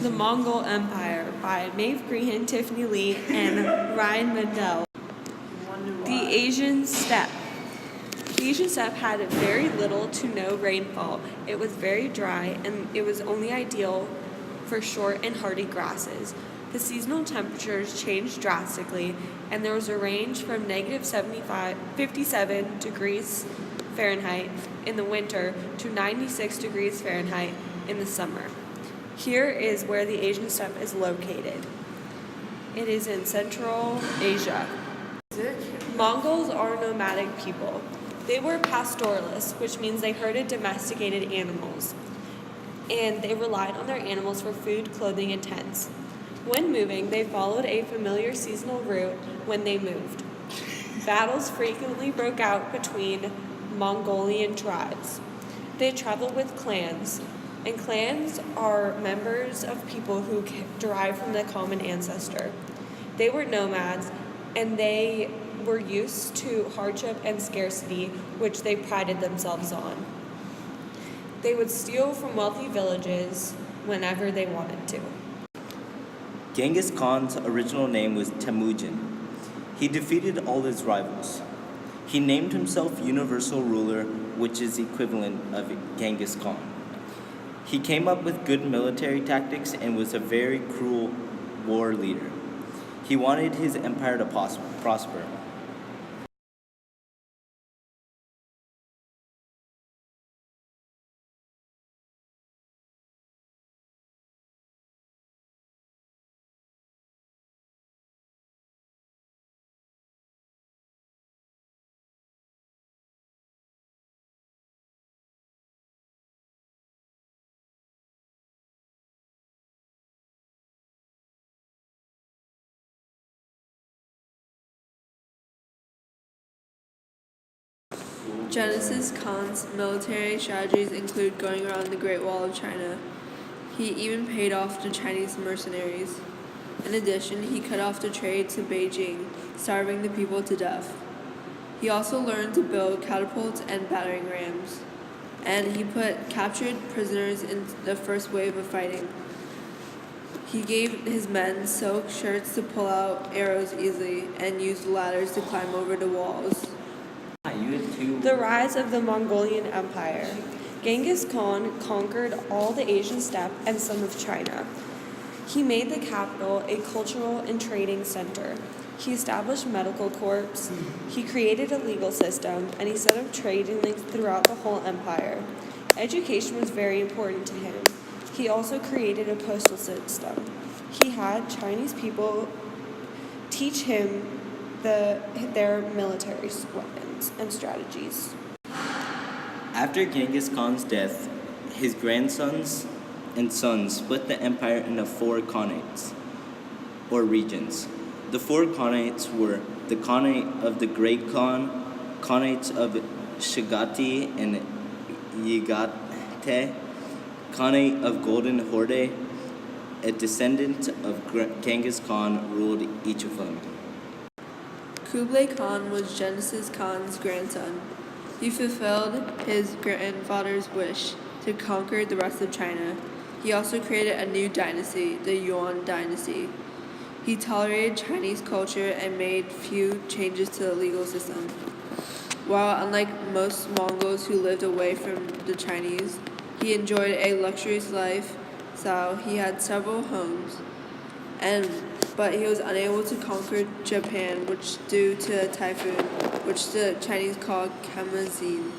The Mongol Empire by Maeve Green, Tiffany Lee, and Ryan Mendel. The Asian Steppe. The Asian steppe had very little to no rainfall. It was very dry, and it was only ideal for short and hardy grasses. The seasonal temperatures changed drastically, and there was a range from negative 57 degrees Fahrenheit in the winter to 96 degrees Fahrenheit in the summer. Here is where the Asian steppe is located. It is in Central Asia. Mongols are nomadic people. They were pastoralists, which means they herded domesticated animals, and they relied on their animals for food, clothing, and tents. When moving, they followed a familiar seasonal route when they moved. Battles frequently broke out between Mongolian tribes. They traveled with clans, and clans are members of people who derive from the common ancestor. They were nomads, and they were used to hardship and scarcity, which they prided themselves on. They would steal from wealthy villages whenever they wanted to. Genghis Khan's original name was Temujin. He defeated all his rivals. He named himself Universal Ruler, which is equivalent of Genghis Khan. He came up with good military tactics and was a very cruel war leader. He wanted his empire to prosper. Genghis Khan's military strategies include going around the Great Wall of China. He even paid off the Chinese mercenaries. In addition, he cut off the trade to Beijing, starving the people to death. He also learned to build catapults and battering rams, and he put captured prisoners in the first wave of fighting. He gave his men silk shirts to pull out arrows easily and used ladders to climb over the walls. The rise of the Mongolian Empire. Genghis Khan conquered all the Asian steppe and some of China. He made the capital a cultural and trading center. He established medical corps. He created a legal system, and he set up trading links throughout the whole empire. Education was very important to him. He also created a postal system. He had Chinese people teach him their military weapons and strategies. After Genghis Khan's death, his grandsons and sons split the empire into 4 khanates, or regions. The 4 khanates were the Khanate of the Great Khan, Khanates of Shagati and Yigate, Khanate of Golden Horde. A descendant of Genghis Khan ruled each of them. Kublai Khan was Genghis Khan's grandson. He fulfilled his grandfather's wish to conquer the rest of China. He also created a new dynasty, the Yuan dynasty. He tolerated Chinese culture and made few changes to the legal system. While unlike most Mongols who lived away from the Chinese, he enjoyed a luxurious lifestyle. He had several homes, but he was unable to conquer Japan, which due to a typhoon, which the Chinese called Kamazin.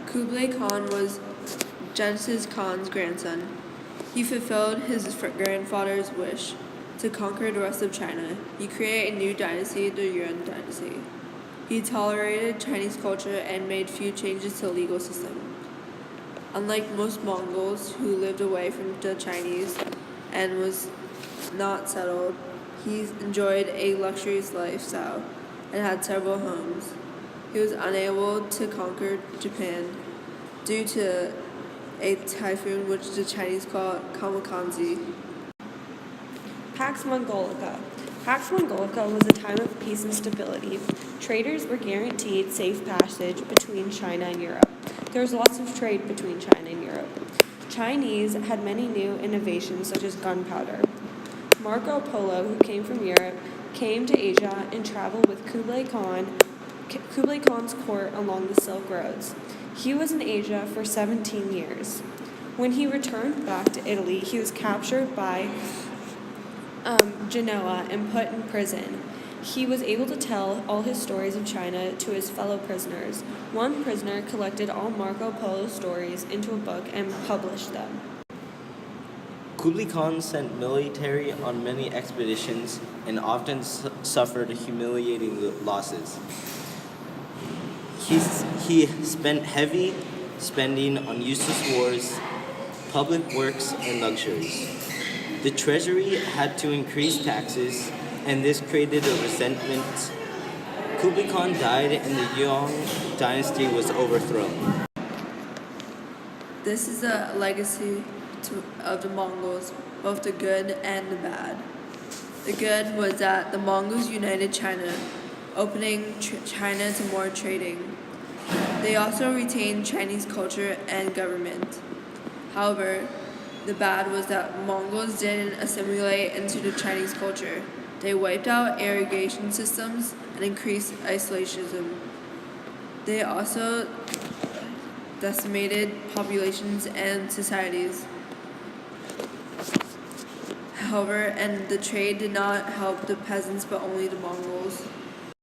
Kublai Khan was Genghis Khan's grandson. He fulfilled his grandfather's wish to conquer the rest of China. He created a new dynasty, the Yuan dynasty. He tolerated Chinese culture and made few changes to the legal system. Unlike most Mongols who lived away from the Chinese and was not settled, he enjoyed a luxurious lifestyle and had several homes. He was unable to conquer Japan due to a typhoon, which the Chinese call kamikaze. Pax Mongolica. Pax Mongolica was a time of peace and stability. Traders were guaranteed safe passage between China and Europe. There was lots of trade between China and Europe. Chinese had many new innovations such as gunpowder. Marco Polo, who came from Europe, came to Asia and traveled with Kublai Khan's court along the Silk Roads. He was in Asia for 17 years. When he returned back to Italy, he was captured by Genoa and put in prison. He was able to tell all his stories of China to his fellow prisoners. One prisoner collected all Marco Polo's stories into a book and published them. Kublai Khan sent military on many expeditions and often suffered humiliating losses. He spent heavy spending on useless wars, public works, and luxuries. The treasury had to increase taxes, and this created a resentment. Kublai Khan died and the Yuan dynasty was overthrown. This is a legacy of the Mongols, both the good and the bad. The good was that the Mongols united China, opening China to more trading. They also retained Chinese culture and government. However, the bad was that Mongols didn't assimilate into the Chinese culture. They wiped out irrigation systems and increased isolationism. They also decimated populations and societies. However, and the trade did not help the peasants but only the Mongols.